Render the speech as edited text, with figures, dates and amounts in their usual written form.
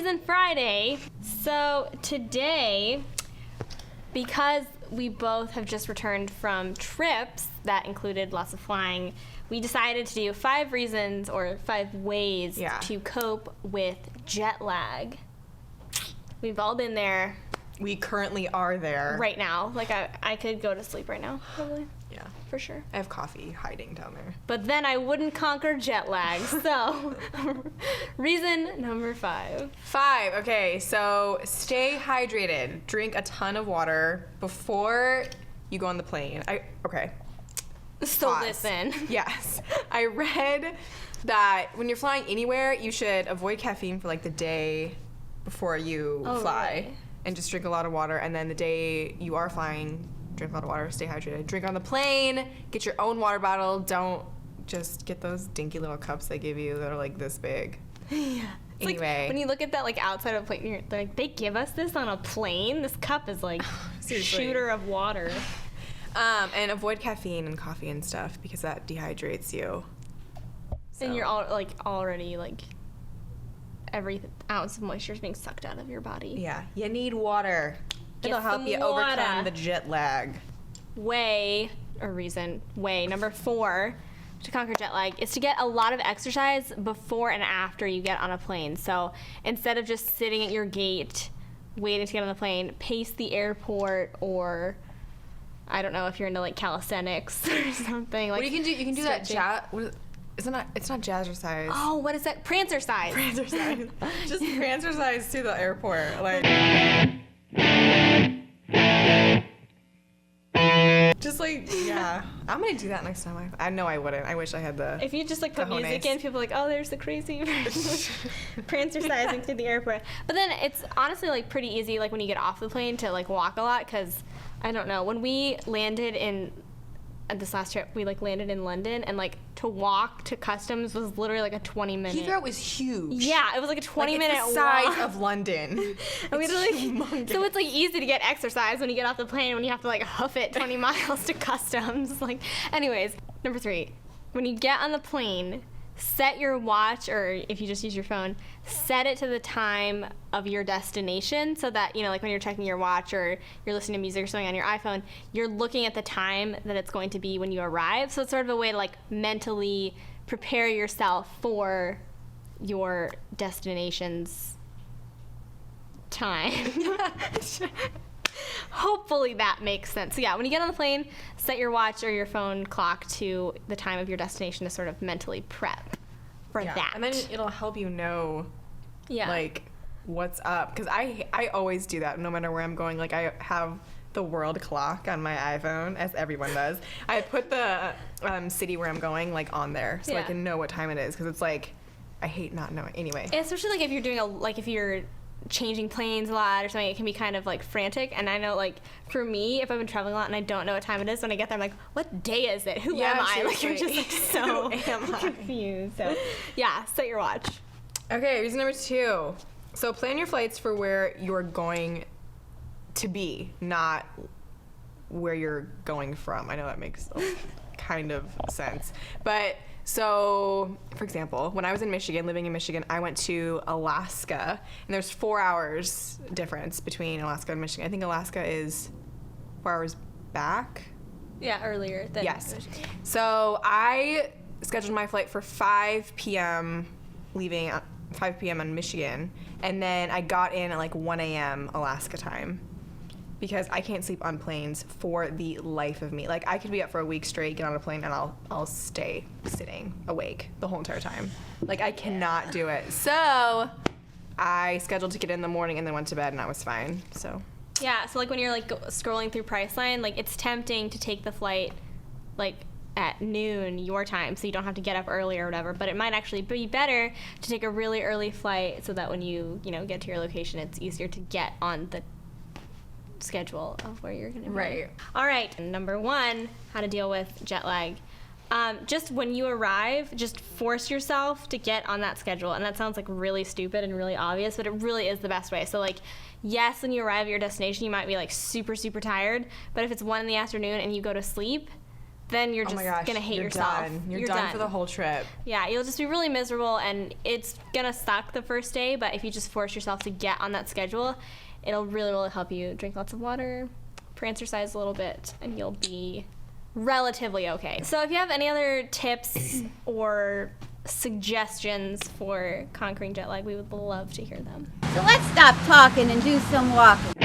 Reason Friday. So today, because we both have just returned from trips that included lots of flying, we decided to do 5 reasons or 5 ways to cope with jet lag. We've all been there. We currently are there. Right now. Like, I could go to sleep right now, probably. Yeah. For sure. I have coffee hiding down there. But then I wouldn't conquer jet lag. So, reason number 5. 5. Okay, so stay hydrated. Drink a ton of water before you go on the plane. So Pause. listen. Yes. I read that when you're flying anywhere, you should avoid caffeine for like the day before you fly. Really? And just drink a lot of water. And then the day you are flying, drink a lot of water, stay hydrated. Drink on the plane, get your own water bottle. Don't just get those dinky little cups they give you that are like this big. Yeah. Anyway. Like, when you look at that like outside of a plane, you're like, they give us this on a plane? This cup is like shooter of water. And avoid caffeine and coffee and stuff because that dehydrates you. So. And you're already like every ounce of moisture is being sucked out of your body. Yeah, you need water. Get It'll help some you water. overcome the jet lag. Way number 4 to conquer jet lag is to get a lot of exercise before and after you get on a plane. So instead of just sitting at your gate waiting to get on the plane, pace the airport, or I don't know if you're into like calisthenics or something. Like, what you can do that it's not jazzercise. Oh, what is that? Prancercise. Prancercise. Just prancercise to the airport. Like just like, yeah. I'm gonna do that next time. I know I wouldn't. I wish I had the If you just like put cojones. music in, people are like, oh, there's the crazy prancercising through the airport. But then it's honestly like pretty easy like when you get off the plane to like walk a lot, because I don't know, when we landed at this last trip, we like landed in London, and like to walk to customs was literally like a 20-minute. Heathrow was huge. Yeah, it was like a 20-minute it's the size walk. of London. And we so it's like easy to get exercise when you get off the plane, when you have to like hoof it 20 miles to customs. Like, anyways, number 3, when you get on the plane, set your watch, or if you just use your phone, set it to the time of your destination, so that, you know, like when you're checking your watch or you're listening to music or something on your iPhone, you're looking at the time that it's going to be when you arrive. So it's sort of a way to like mentally prepare yourself for your destination's time. Hopefully that makes sense. So yeah, when you get on the plane, set your watch or your phone clock to the time of your destination to sort of mentally prep for that. And then it'll help you know, like, what's up. Because I always do that no matter where I'm going. Like, I have the world clock on my iPhone, as everyone does. I put the city where I'm going, like, on there so I can know what time it is. Because it's like, I hate not knowing. Anyway. Especially, like, if you're doing if you're changing planes a lot or something, it can be kind of like frantic. And I know, like, for me, if I've been traveling a lot and I don't know what time it is, when I get there, I'm like, what day is it? Who am I? Like, you're just like so confused. So yeah, set your watch. Okay, reason number 2. So plan your flights for where you're going to be, not where you're going from. I know that makes kind of sense. But so, for example, when I was in Michigan, living in Michigan, I went to Alaska, and there's 4 hours difference between Alaska and Michigan. I think Alaska is 4 hours back. Yeah, earlier than Yes. So I scheduled my flight for 5 p.m. leaving at 5 p.m. in Michigan, and then I got in at like 1 a.m. Alaska time. Because I can't sleep on planes for the life of me. Like, I could be up for a week straight, get on a plane, and I'll stay sitting awake the whole entire time. Like, I cannot do it. So I scheduled to get in the morning and then went to bed, and I was fine. So yeah, so like when you're like scrolling through Priceline, like it's tempting to take the flight like at noon your time, so you don't have to get up early or whatever. But it might actually be better to take a really early flight, so that when you get to your location, it's easier to get on the schedule of where you're going to be. Right. All right. Number 1, how to deal with jet lag. Just when you arrive, just force yourself to get on that schedule. And that sounds like really stupid and really obvious, but it really is the best way. So like, yes, when you arrive at your destination, you might be like super, super tired. But if it's 1 in the afternoon and you go to sleep, then you're Oh just my gosh, gonna hate you're yourself. Done. You're done for the whole trip. Yeah, you'll just be really miserable, and it's gonna suck the first day, but if you just force yourself to get on that schedule, it'll really, really help you drink lots of water, exercise a little bit, and you'll be relatively okay. So if you have any other tips or suggestions for conquering jet lag, we would love to hear them. So let's stop talking and do some walking.